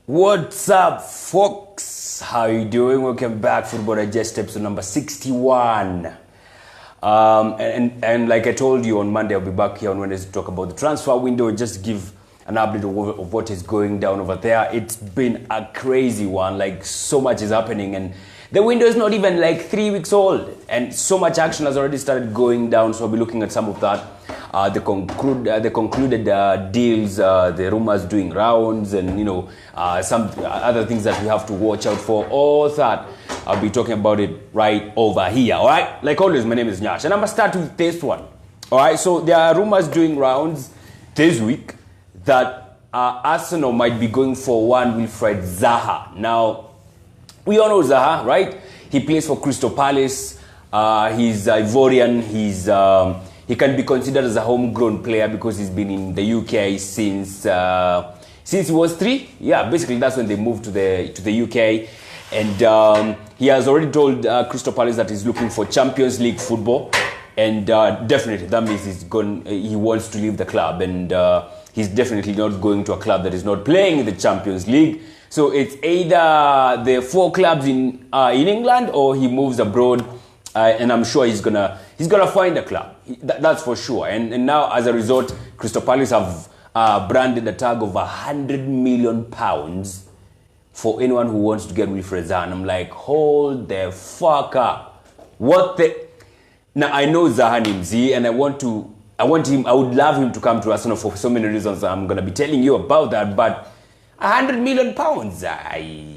What's up, folks? How you doing? Welcome back, Football Digest, episode number 61. And like I told you on Monday, I'll be back here on Wednesday to talk about the transfer window, just give an update of what is going down over there. It's been a crazy one, like so much is happening, and the window is not even like 3 weeks old, and so much action has already started going down. So I'll be looking at some of that. The concluded deals, the rumors doing rounds, and some other things that we have to watch out for. All that I'll be talking about it right over here. All right, like always, my name is Nyash, and I'm gonna start with this one. All right, so there are rumors doing rounds this week that Arsenal might be going for one Wilfried Zaha. Now, we all know Zaha, right? He plays for Crystal Palace. He's Ivorian. He can be considered as a homegrown player because he's been in the UK since he was 3. Yeah, basically that's when they moved to the UK, and he has already told Crystal Palace that he's looking for Champions League football, and definitely that means he wants to leave the club, and he's definitely not going to a club that is not playing in the Champions League. So it's either the 4 clubs in England, or he moves abroad, and I'm sure he's gonna find a club. That's for sure. And now, as a result, Crystal Palace have branded a tag of £100 million for anyone who wants to get Wilfried Zaha. And I'm like, hold the fuck up! What the? Now I know Zaha Nimzi, and I would love him to come to Arsenal for so many reasons. I'm gonna be telling you about that, but £100 million,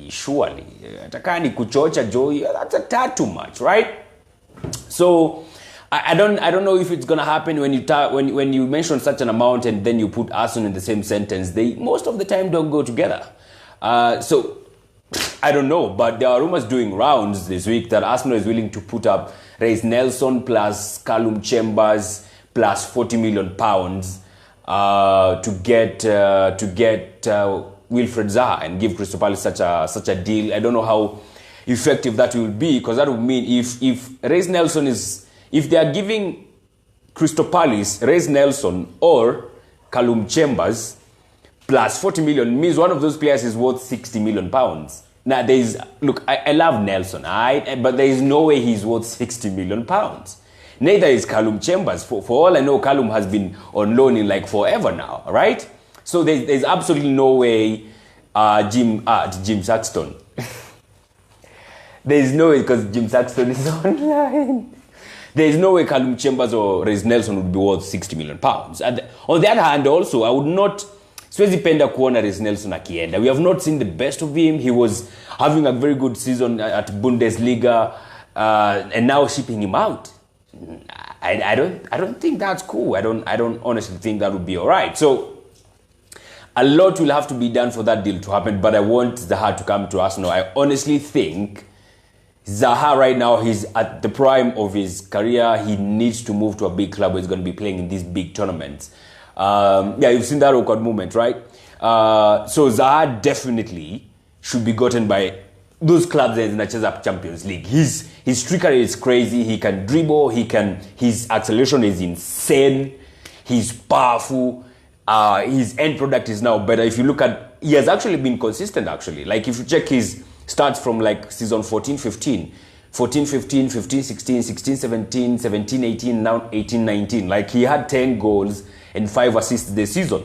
surely atakani kuchocha joy. That's a tad too much, right? So I don't know if it's gonna happen when you mention such an amount and then you put Arsenal in the same sentence. They most of the time don't go together. So I don't know, but there are rumors doing rounds this week that Arsenal is willing to put up Reiss Nelson plus Callum Chambers plus £40 million to get Wilfried Zaha and give Crystal Palace such a deal. I don't know how effective that will be, because that would mean if Reiss Nelson if they are giving Crystal Palace Reiss Nelson or Callum Chambers plus 40 million, means one of those players is worth 60 million pounds. Now I love Nelson, but there is no way he's worth 60 million pounds. Neither is Callum Chambers. For all I know, Callum has been on loan in like forever now, right? So there's absolutely no way Jim Saxton. There's no way, because Jim Saxton is online. There's no way Callum Chambers or Reiss Nelson would be worth 60 million pounds. On the other hand, also, I would not siwezi penda kuona Reiss Nelson akienda. We have not seen the best of him. He was having a very good season at Bundesliga, and now shipping him out. I don't think that's cool. I don't honestly think that would be all right. So a lot will have to be done for that deal to happen, but I want Zaha to come to Arsenal. I honestly think Zaha right now, he's at the prime of his career. He needs to move to a big club where he's going to be playing in these big tournaments. You've seen that awkward moment, right? So Zaha definitely should be gotten by those clubs that nacheza Champions League. His trickery is crazy. He can dribble. His acceleration is insane. He's powerful. His end product is now better. If you look at, he has actually been consistent, actually. Like, if you check his stats from like season 14-15, 14-15, 15-16, 16-17, 17-18, now 18-19. Like, he had 10 goals and 5 assists this season.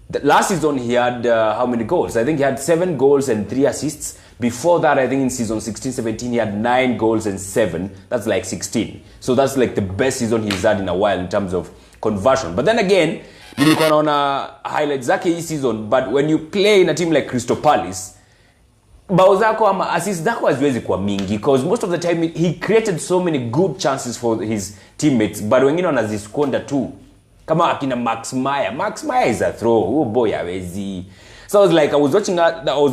The last season, he had how many goals? I think he had 7 goals and 3 assists. Before that, I think in season 16-17, he had 9 goals and 7. That's like 16. So that's like the best season he's had in a while in terms of conversion. But then again, nilikuwa naona highlights zake hii season, but when you play in a team like Crystal Palace, bao zako ama assists zako haziwezi kuwa mingi, because most of the time he created so many good chances for his teammates, but wengine wanaziskonda tu. Kama akina Max Meyer is a throw. Oh boy, hawezi. So I was like, I was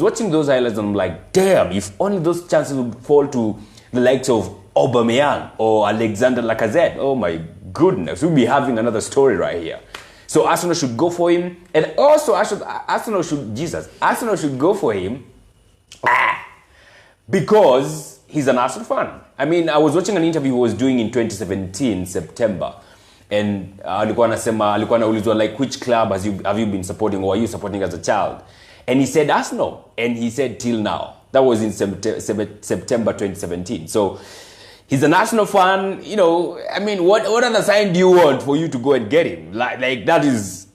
watching those highlights, and I'm like, damn, if only those chances would fall to the likes of Aubameyang or Alexander Lacazette. Oh my goodness, we'll be having another story right here. So Arsenal should go for him, and also Arsenal should go for him because he's an Arsenal fan. I mean, I was watching an interview he was doing in 2017 September, and alikuwa anaulizwa like, which club have you been supporting, or are you supporting as a child? And he said Arsenal, and he said till now. That was in September 2017. So he's an Arsenal fan. You know, I mean, what other sign do you want for you to go and get him? Like that is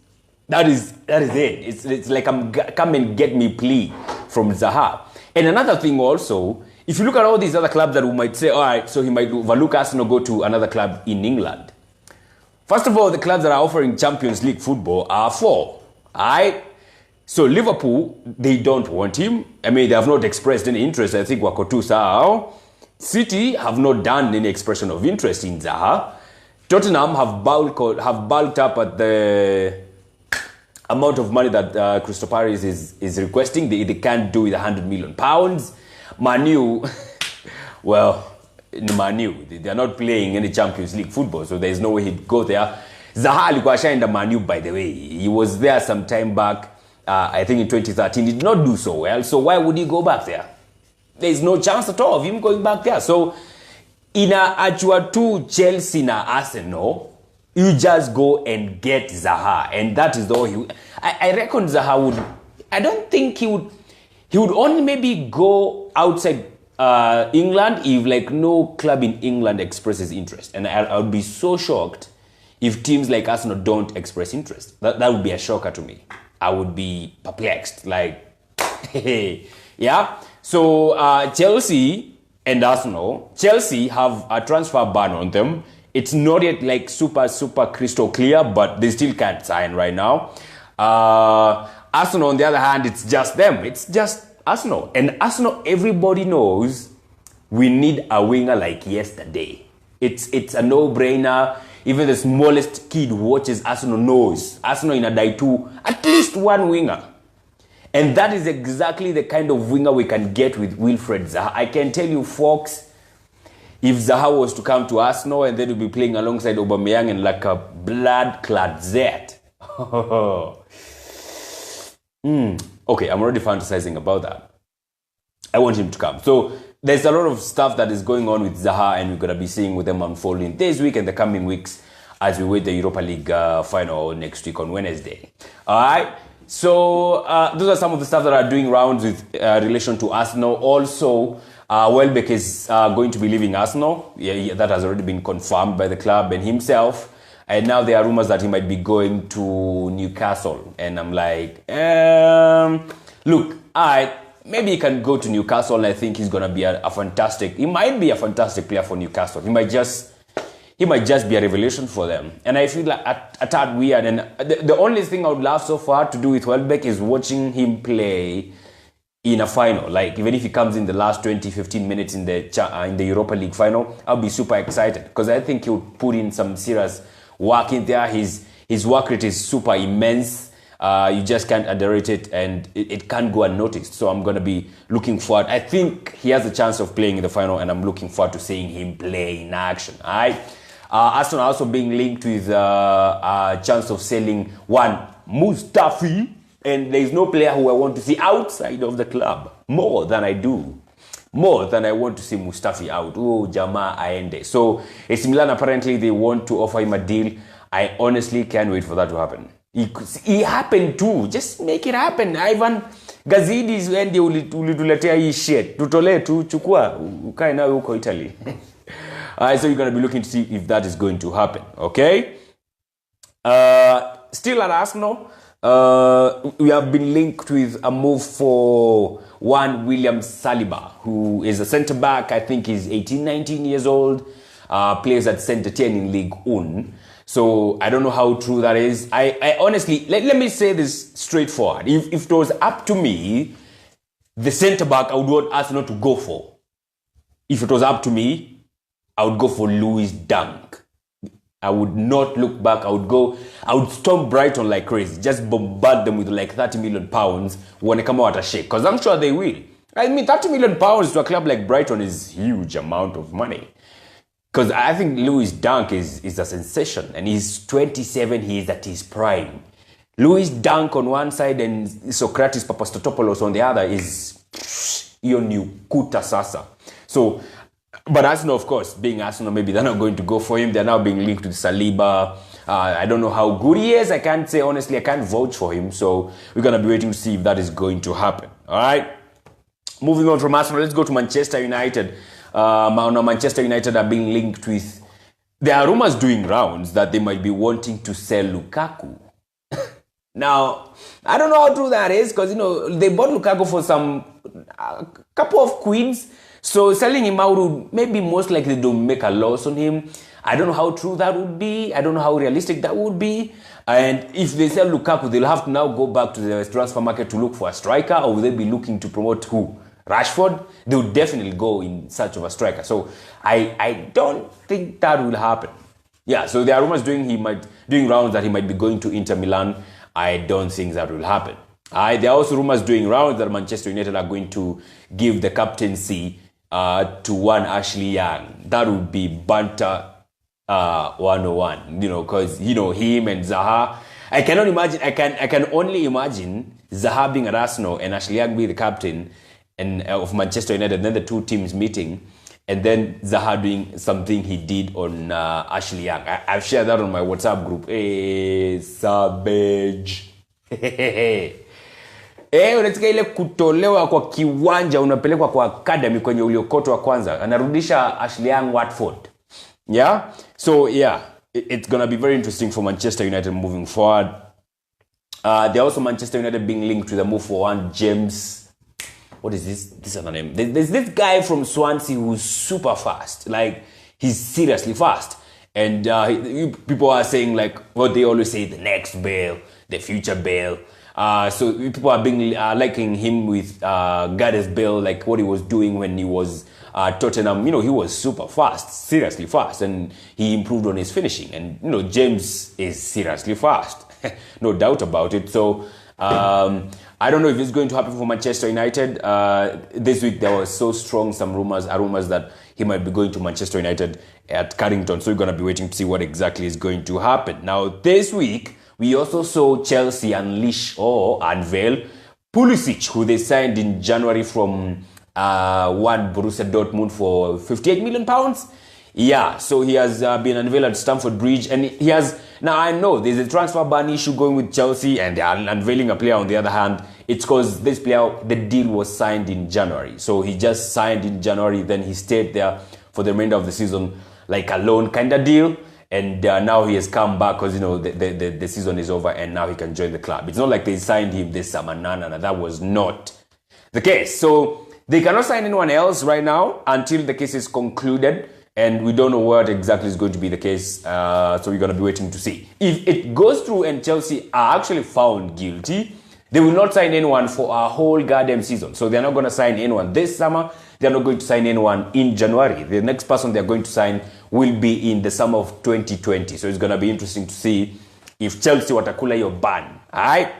it. It's like come and get me plea from Zaha. And another thing also, if you look at all these other clubs that we might say, all right, so he might overlook Arsenal, go to another club in England. First of all, the clubs that are offering Champions League football are 4. All right? So Liverpool, they don't want him. I mean, they have not expressed any interest. I think wako tu sawa. City have not done any expression of interest in Zaha. Tottenham have bulked up at the amount of money that Crystal Palace is requesting. They can't do with £100 million. Manu, well, Manu, they are not playing any Champions League football, so there's no way he'd go there. Zaha alikuwa ashaenda Manu, by the way. He was there some time back, I think in 2013. He did not do so well, so why would he go back there? There's no chance at all of him going back there. So, ina achua tu Chelsea na Arsenal, you just go and get Zaha, and that is all I reckon Zaha would. I don't think he would only maybe go outside England if like no club in England expresses interest, and I would be so shocked if teams like Arsenal don't express interest. That would be a shocker to me. I would be perplexed. Like, yeah. So Chelsea and Arsenal. Chelsea have a transfer ban on them. It's not yet like super crystal clear, but they still can't sign right now. Arsenal, on the other hand, it's just them. It's just Arsenal. And Arsenal, everybody knows we need a winger like yesterday. It's a no-brainer. Even the smallest kid who watches Arsenal knows Arsenal in a die to at least one winger. And that is exactly the kind of winger we can get with Wilfred Zaha. I can tell you, folks, if Zaha was to come to Arsenal and then we'll be playing alongside Aubameyang and like a blood-clad Zet. Okay, I'm already fantasizing about that. I want him to come. So there's a lot of stuff that is going on with Zaha, and we're going to be seeing with them unfolding this week and the coming weeks as we wait the Europa League final next week on Wednesday. All right. So those are some of the stuff that are doing rounds with relation to Arsenal. Also, Welbeck is going to be leaving Arsenal. Yeah, that has already been confirmed by the club and himself. And now there are rumors that he might be going to Newcastle. And I'm like, look, maybe he can go to Newcastle, and I think he's going to be he might be a fantastic player for Newcastle. He might just be a revelation for them. And I feel like a tad weird. And the only thing I would love so far to do with Welbeck is watching him play in a final. Like, even if he comes in the last 20-15 minutes in the Europa League final, I'll be super excited, because I think he'll put in some serious work in there. His work rate is super immense. You just can't underrate it, and it can't go unnoticed. So I'm going to be looking forward. I think he has a chance of playing in the final, and I'm looking forward to seeing him play in action. All right. Arsenal also being linked with a chance of selling one Mustafi, and there is no player who I want to see outside of the club more than I want to see Mustafi out. Oh, Jama aende. So AC Milan, apparently they want to offer him a deal. I honestly can't wait for that to happen. It happened too. Just make it happen. Ivan Gazidis wende ulituletea hii shit. Tutolee tu, chukua, ukae nawe huko Italy. Alright, so you're going to be looking to see if that is going to happen. Okay? Still at Arsenal, we have been linked with a move for one William Saliba, who is a centre-back. I think he's 18, 19 years old. Plays at Saint-Etienne in Ligue 1. So I don't know how true that is. I honestly, let me say this straightforward. If it was up to me, the centre-back I would want Arsenal to go for. If it was up to me, I would go for Lewis Dunk. I would not look back. I would storm Brighton like crazy. Just bombard them with like £30 million when they come out a shake. Because I'm sure they will. I mean, £30 million to a club like Brighton is a huge amount of money. Because I think Lewis Dunk is a sensation. And he's 27. He is at his prime. Lewis Dunk on one side and Socrates Papastotopoulos on the other is your new Kuta Sasa. So, but Arsenal, of course, being Arsenal, maybe they're not going to go for him. They're now being linked with Saliba. I don't know how good he is. I can't say honestly. I can't vouch for him. So we're gonna be waiting to see if that is going to happen. All right. Moving on from Arsenal, let's go to Manchester United. Now Manchester United are being linked with. There are rumors doing rounds that they might be wanting to sell Lukaku. Now, I don't know how true that is because, they bought Lukaku for a couple of quid. So selling him out would maybe most likely don't make a loss on him. I don't know how true that would be. I don't know how realistic that would be. And if they sell Lukaku, they'll have to now go back to the transfer market to look for a striker, or will they be looking to promote who? Rashford? They would definitely go in search of a striker. So I don't think that will happen. Yeah, so there are rumors doing rounds that he might be going to Inter Milan. I don't think that will happen. There are also rumors doing rounds that Manchester United are going to give the captaincy to one Ashley Young. That would be banter 101, because him and Zaha. I cannot imagine. I can only imagine Zaha being at Arsenal and Ashley Young being the captain of Manchester United, and then the two teams meeting, and then Zaha doing something he did on Ashley Young. I've shared that on my WhatsApp group. Hey, savage. Unataka ile kutolewa kwa kiwanja unapelekwa kwa academy kwenye uliokotwa kwanza. Anarudisha Ashley Young Watford. Yeah? So, yeah. It's going to be very interesting for Manchester United moving forward. They're also Manchester United being linked to the move for one James. What is this? This other name. There's this guy from Swansea who's super fast. Like, he's seriously fast. And people are saying, like, what they always say, the next Bale, the future Bale. So people are liking him with Gareth Bale, like what he was doing when he was Tottenham. He was super fast, seriously fast, and he improved on his finishing. And, James is seriously fast. No doubt about it. So, I don't know if it's going to happen for Manchester United. This week there was so strong some rumors that he might be going to Manchester United at Carrington. So we're going to be waiting to see what exactly is going to happen. Now this week, we also saw Chelsea unveil Pulisic, who they signed in January from Borussia Dortmund for £58 million. Yeah, so he has been unveiled at Stamford Bridge, and he has. Now I know there's a transfer ban issue going with Chelsea, and they are unveiling a player. On the other hand, it's because this player, the deal was signed in January. So he just signed in January, then he stayed there for the remainder of the season, like a loan kind of deal. And now he has come back because, the season is over and now he can join the club. It's not like they signed him this summer. No. That was not the case. So they cannot sign anyone else right now until the case is concluded. And we don't know what exactly is going to be the case. So we're going to be waiting to see. If it goes through and Chelsea are actually found guilty, they will not sign anyone for a whole goddamn season. So they're not going to sign anyone this summer. They're not going to sign anyone in January. The next person they're going to sign will be in the summer of 2020. So it's going to be interesting to see if Chelsea watakula your ban. Alright?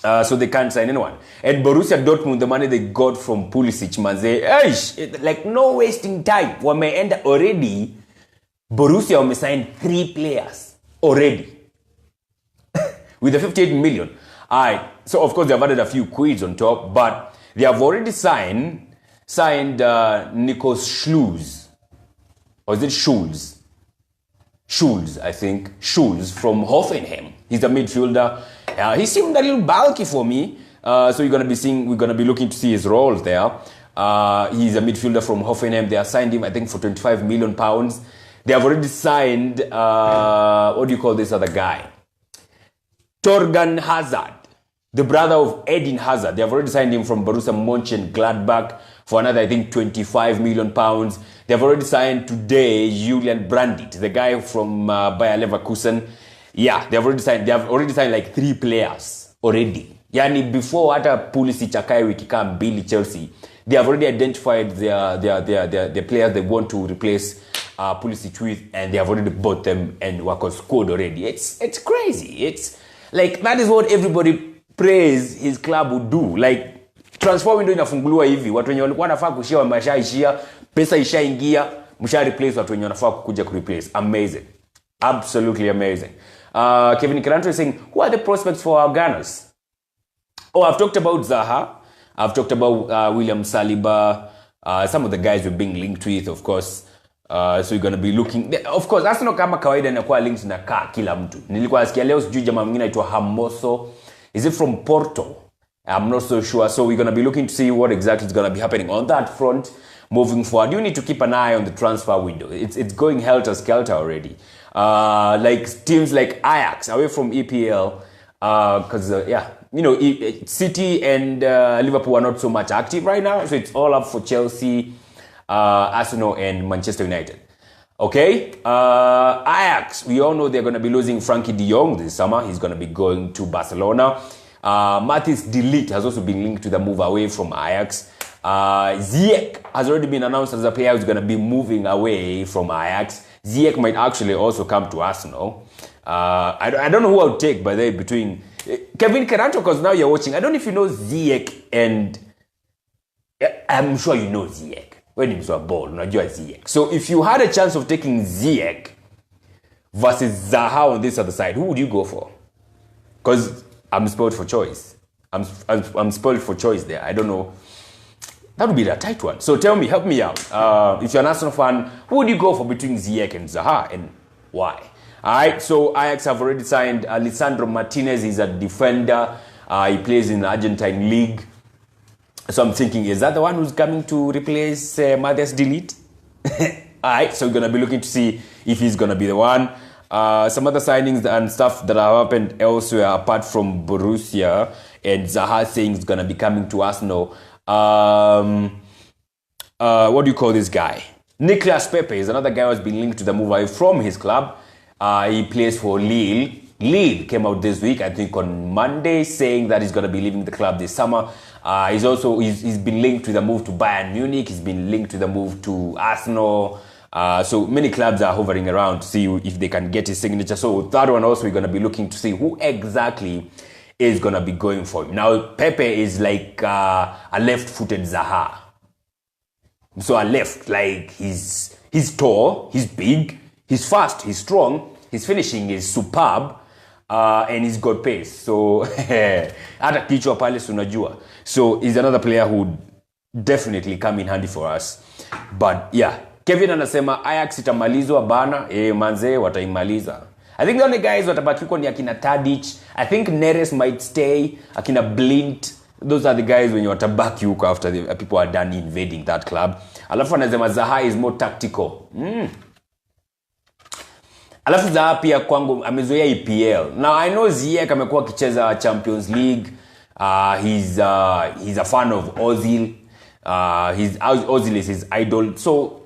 So they can't sign anyone. And Borussia Dortmund, the money they got from Pulisic, like no wasting time. Wameenda already. Borussia signed 3 players already. With the 58 million. Alright. So of course they have added a few quids on top, but they have already signed Nikos Schulz. Or is it Schulz? Schulz, I think. Schulz from Hoffenheim. He's a midfielder. He seemed a little bulky for me. So we're gonna be looking to see his roles there. He's a midfielder from Hoffenheim. They have signed him, I think, for £25 million. They have already signed what do you call this other guy? Torgan Hazard, the brother of Eden Hazard. They have already signed him from Borussia Mönchengladbach for another, I think, £25 million. They have already signed today Julian Brandt, the guy from Bayer Leverkusen. Yeah, they have already signed like 3 players already. Yani before hata Pulisic akae wiki kama mbili Chelsea, they have already identified their players they want to replace Pulisic with, and they have already bought them and work on squad already. It's crazy. It's like that is what everybody prays his club would do. Like transfer window inafunguliwa hivi, watu wenye walikuwa wanafaa kushia wameshaishia, pesa ishaingia, msha replace watu wenye wanafaa kuja ku replace. Amazing. Absolutely amazing. Kevin Kiranto is saying, who are the prospects for our Gunners? Oh, I've talked about Zaha. I've talked about William Saliba. Some of the guys we're being linked with, of course. So you're gonna be looking, of course Arsenal kama kawaida inakuwa linked na kila mtu. Nilikuwa nasikia leo sijui jamaa mwingine anaitwa Hamoso, is it from Porto? I'm not so sure. So we're gonna be looking to see what exactly is gonna be happening on that front moving forward. You need to keep an eye on the transfer window. It's going helter-skelter already. Like teams like Ajax away from EPL, because yeah, you know, City and Liverpool are not so much active right now, so it's all up for Chelsea, Arsenal and Manchester United. Okay, Ajax, we all know they're going to be losing Frankie de Jong this summer. He's going to be going to Barcelona. Mathis de Ligt has also been linked to the move away from Ajax. Ziyech has already been announced as a player who's going to be moving away from Ajax. Ziyech might actually also come to Arsenal. I don't know who I would take, by the way, between Kevin Keranto, because now you're watching. I don't know if you know Ziyech, and I'm sure you know Ziyech. When he was a ball, unajua Ziyech. So if you had a chance of taking Ziyech versus Zaha on this other side, who would you go for? Because I'm spoiled for choice. I'm spoiled for choice there. I don't know. That would be a tight one. So tell me, help me out. If you're an Arsenal fan, who would you go for between Ziyech and Zaha, and why? All right, so Ajax have already signed Lisandro Martinez. He's a defender. He plays in the Argentine league. So I'm thinking, is that the one who's coming to replace Matthias de Ligt? All right, so we're going to be looking to see if he's going to be the one. Some other signings and stuff that have happened elsewhere apart from Borussia and Zaha saying he's going to be coming to Arsenal. What do you call this guy? Nicolas Pepe is another guy who's been linked to the move away from his club. He plays for Lille. Lille came out this week, I think on Monday, saying that he's going to be leaving the club this summer. He's been linked to the move to Bayern Munich. He's been linked to the move to Arsenal. So many clubs are hovering around to see if they can get his signature. So that one also we're going to be looking to see who exactly is going to be going for him. Now Pepe is like a left-footed Zaha. So a left, like he's tall, he's big, he's fast, he's strong, his finishing is superb. And he's got pace. So hata kichwa pale unajua. So he's another player who would definitely come in handy for us. But yeah, Kevin anasema Ajax itamalizwa bana. Manze wataimaliza. I think the only guys watabaki huko ni akina Tadic. I think Neres might stay. Akina Blint. Those are the guys when you watabaki huko after the people are done invading that club. Alafu anasema Zaha is more tactical. Alafu Zaha pia kwangu amezoea EPL. Now I know Ziyech amekuwa akicheza Champions League. He's a fan of Ozil. Ozil is his idol. So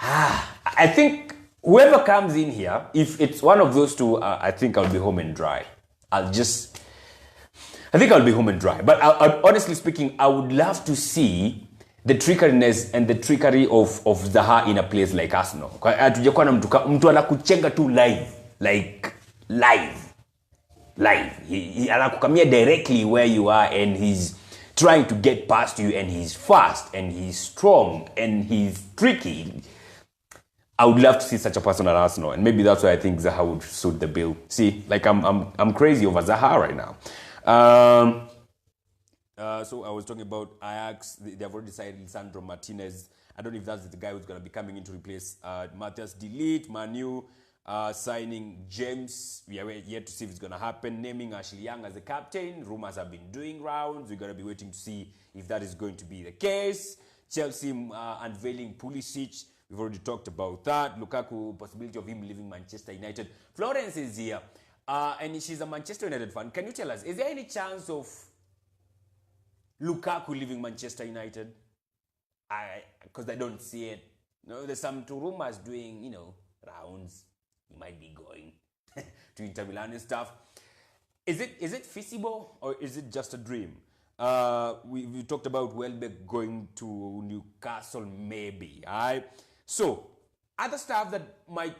I think whoever comes in here, if it's one of those two, I think I'll be home and dry. I think I'll be home and dry. But honestly speaking, I would love to see the trickery and the trickery of Zaha in a place like Arsenal. Hatujakuwa na mtu anakuchenga tu live. Like live. He anakukamia directly where you are, and he's trying to get past you, and he's fast and he's strong and he's tricky. I would love to see such a person at Arsenal, and maybe that's why I think Zaha would suit the bill. See, like I'm crazy over Zaha right now. So I was talking about Ajax. They have already decided Lisandro Martinez. I don't know if that's the guy who's going to be coming in to replace Matthias de Ligt. Manu signing James. We are yet to see if it's going to happen. Naming Ashley Young as the captain. Rumors have been doing rounds. We're going to be waiting to see if that is going to be the case. Chelsea unveiling Pulisic. We've already talked about that. Lukaku, possibility of him leaving Manchester United. Florence is here. And she's a Manchester United fan. Can you tell us, is there any chance of Lukaku leaving Manchester United? Because I don't see it. There's some two rumors doing, rounds. He might be going to Inter Milan and stuff. Is it feasible, or is it just a dream? We talked about Welbeck going to Newcastle, maybe. Alright. So other stuff that might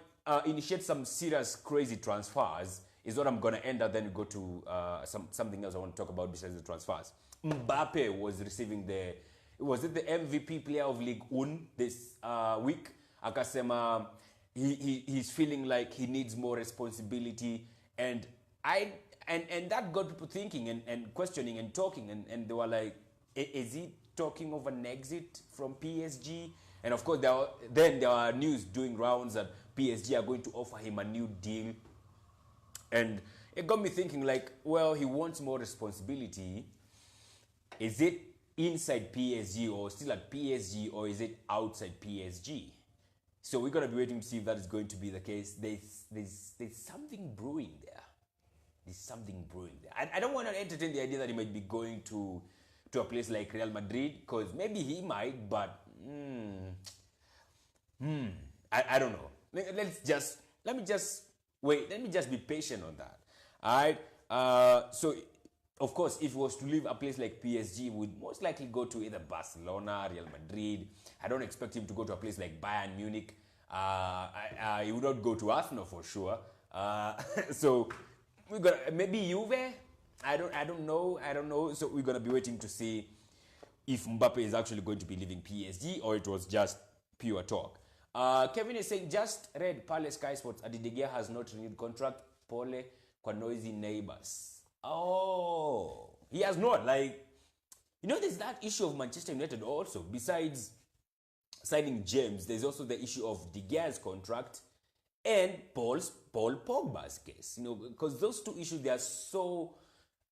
initiate some serious crazy transfers is what I'm gonna end up. Then go to something else I want to talk about besides the transfers. Mbappe was receiving the MVP player of Ligue 1 this week. Akasema he's feeling like he needs more responsibility, and that got people thinking and questioning and talking, and they were like, is he talking of an exit from PSG? And of course, there are news doing rounds that PSG are going to offer him a new deal. And it got me thinking, like, well, he wants more responsibility. Is it inside PSG or still at PSG, or is it outside PSG? So we're going to be waiting to see if that is going to be the case. There's something brewing there. There's something brewing there. I don't want to entertain the idea that he might be going to a place like Real Madrid, because maybe he might, but I don't know. Let me just wait. Let me just be patient on that. All right. So, of course, if he was to leave a place like PSG, he would most likely go to either Barcelona, Real Madrid. I don't expect him to go to a place like Bayern Munich. He would not go to Arsenal for sure. So we got maybe Juve. I don't know. So we're gonna be waiting to see if Mbappe is actually going to be leaving PSG or it was just pure talk. Kevin is saying, just read Palace Sky Sports. Adi De Gea has not renewed contract. Pole kwa noisy neighbors. Oh, he has not. Like, there's that issue of Manchester United also. Besides signing James, there's also the issue of De Gea's contract and Paul Pogba's case. Because those two issues, they are so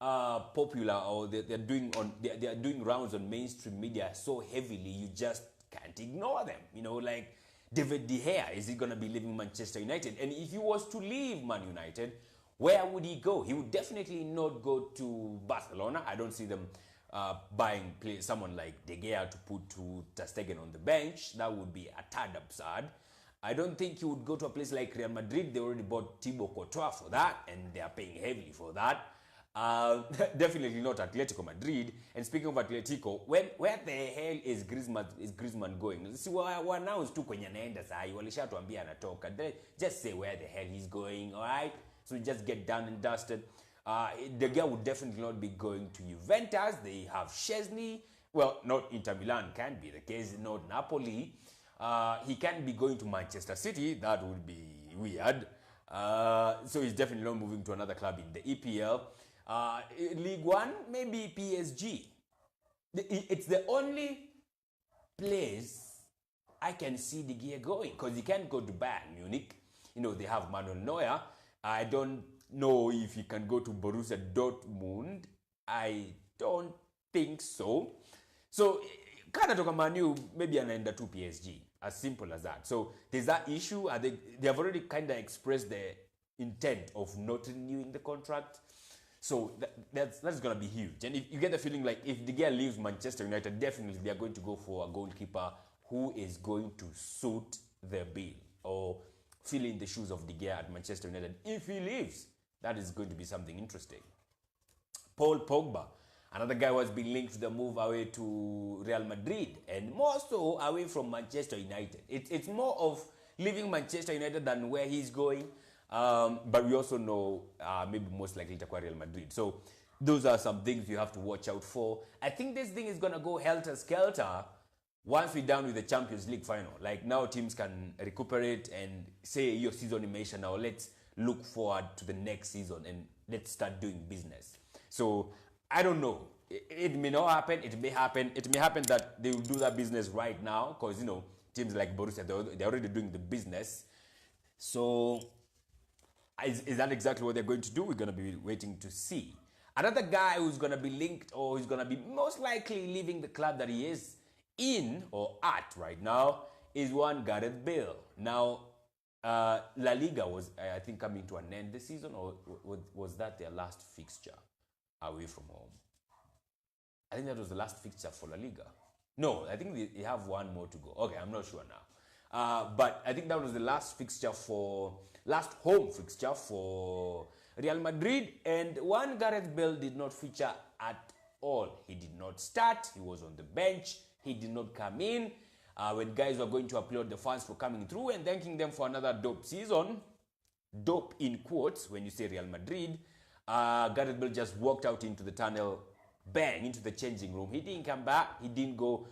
popular, or they're doing rounds on mainstream media so heavily, you just can't ignore them. Like David De Gea, is he gonna be leaving Manchester United? And if he was to leave Man United, where would he go? He would definitely not go to Barcelona. I don't see them buying someone like De Gea to put to Ter Stegen on the bench. That would be a tad absurd. I don't think he would go to a place like Real Madrid. They already bought Thibaut Courtois for that, and they are paying heavily for that. Definitely not Atletico Madrid. And speaking of Atletico, where the hell is Griezmann going? See, announced tu kwenye anaenda sahi, walishatuambia anatoka. Just say where the hell he's going, all right? So just get done and dusted. De Gea would definitely not be going to Juventus. They have Szczesny. Well, not Inter Milan, can't be the case. Not Napoli. He can't be going to Manchester City. That would be weird. So he's definitely not moving to another club in the EPL. League One, maybe PSG. It's the only place I can see De Gea going, because he can't go to Bayern Munich. They have Manuel Neuer. I don't know if he can go to Borussia Dortmund. I don't think so. So, kind of toka Manu, maybe anaenda to PSG. As simple as that. So, there's that issue. They have already kind of expressed the intent of not renewing the contract. So, that's going to be huge. And if you get the feeling like if De Gea leaves Manchester United, definitely they are going to go for a goalkeeper who is going to suit their bill or fill in the shoes of De Gea at Manchester United. If he leaves, that is going to be something interesting. Paul Pogba, another guy who has been linked to the move away to Real Madrid, and more so away from Manchester United. It's more of leaving Manchester United than where he's going. But we also know maybe most likely to acquire Real Madrid. So those are some things you have to watch out for. I think this thing is going to go helter-skelter once we're done with the Champions League final. Like, now teams can recuperate and say your season imeisha now. Let's look forward to the next season and let's start doing business. So I don't know. It may not happen. It may happen. It may happen that they will do that business right now, because teams like Borussia, they're already doing the business. So is that exactly what they're going to do? We're going to be waiting to see. Another guy who's going to be linked, or who's going to be most likely leaving the club that he is in or at right now, is one Gareth Bale. Now, La Liga was, I think, coming to an end this season, or was that their last fixture away from home? I think that was the last fixture for La Liga. No, I think they have one more to go. Okay, I'm not sure now. But I think that was the last home fixture for Real Madrid, and one Gareth Bale did not feature at all. He did not start. He was on the bench. He did not come in. When guys were going to applaud the fans for coming through and thanking them for another dope season, dope in quotes when you say Real Madrid, Gareth Bale just walked out into the tunnel, bang, into the changing room. He didn't come back. He didn't go,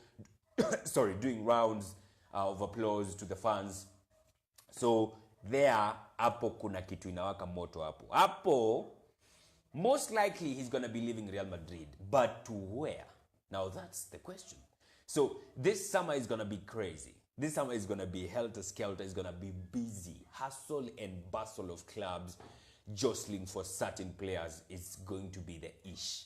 doing rounds of applause to the fans. So hapo kuna kitu inawaka moto hapo. Most likely he's going to be leaving Real Madrid. But to where? Now that's the question. So this summer is going to be crazy. This summer is going to be helter-skelter. It's going to be busy. Hustle and bustle of clubs jostling for certain players is going to be the ish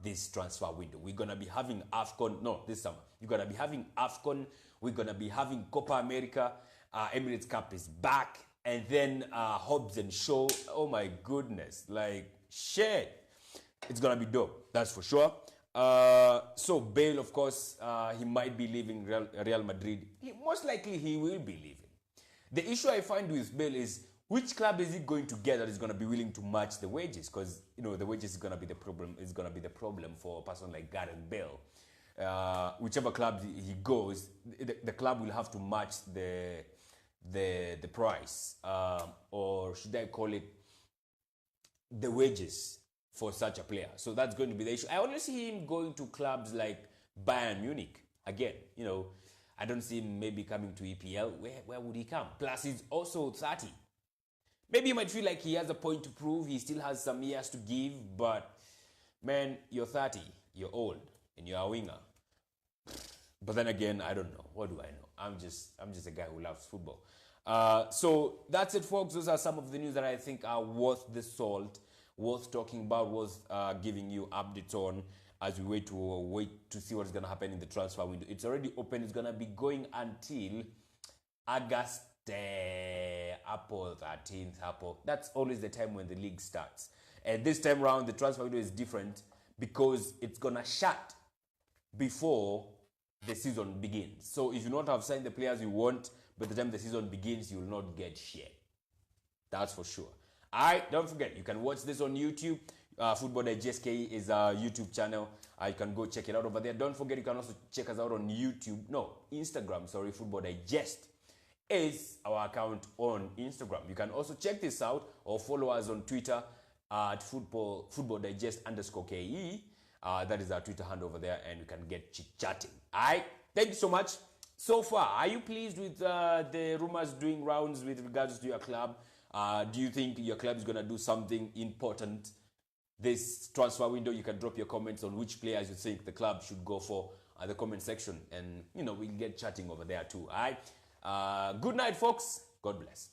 this transfer window. We're going to be having AFCON. No, this summer. You're going to be having AFCON. We're going to be having Copa America. Emirates Cup is back. And then Hobbs and Shaw. Oh my goodness. Like, shit. It's going to be dope. That's for sure. So Bale, of course, he might be leaving Real Madrid. Most likely he will be leaving. The issue I find with Bale is which club is he going to get that is going to be willing to match the wages? Because the wages is going to be the problem. Is going to be the problem for a person like Gareth Bale. Whichever club he goes, the club will have to match the price, or should I call it the wages for such a player. So that's going to be the issue. I only see him going to clubs like Bayern Munich. Again, I don't see him maybe coming to EPL. Where would he come? Plus, he's also 30. Maybe you might feel like he has a point to prove. He still has some years to give. But, man, you're 30. You're old. And you're a winger. But then again, I don't know. What do I know? I'm just a guy who loves football. So that's it, folks. Those are some of the news that I think are worth the salt, worth talking about, worth giving you updates on as we wait to see what's going to happen in the transfer window. It's already open. It's going to be going until August, April 13th. April. That's always the time when the league starts. And this time around, the transfer window is different because it's going to shut before the season begins. So if you not have signed the players you want, by the time the season begins, you will not get shit. That's for sure. Alright, don't forget, you can watch this on YouTube. Football Digest KE is our YouTube channel. You can go check it out over there. Don't forget, you can also check us out on Instagram, Football Digest is our account on Instagram. You can also check this out or follow us on Twitter at Football Digest _KE. That is our Twitter handle over there, and you can get chit-chatting. Alright, thank you so much. So far, are you pleased with the rumors doing rounds with regards to your club? Do you think your club is going to do something important this transfer window? You can drop your comments on which players you think the club should go for at the comment section, and we'll get chatting over there too. All right. Good night, folks. God bless.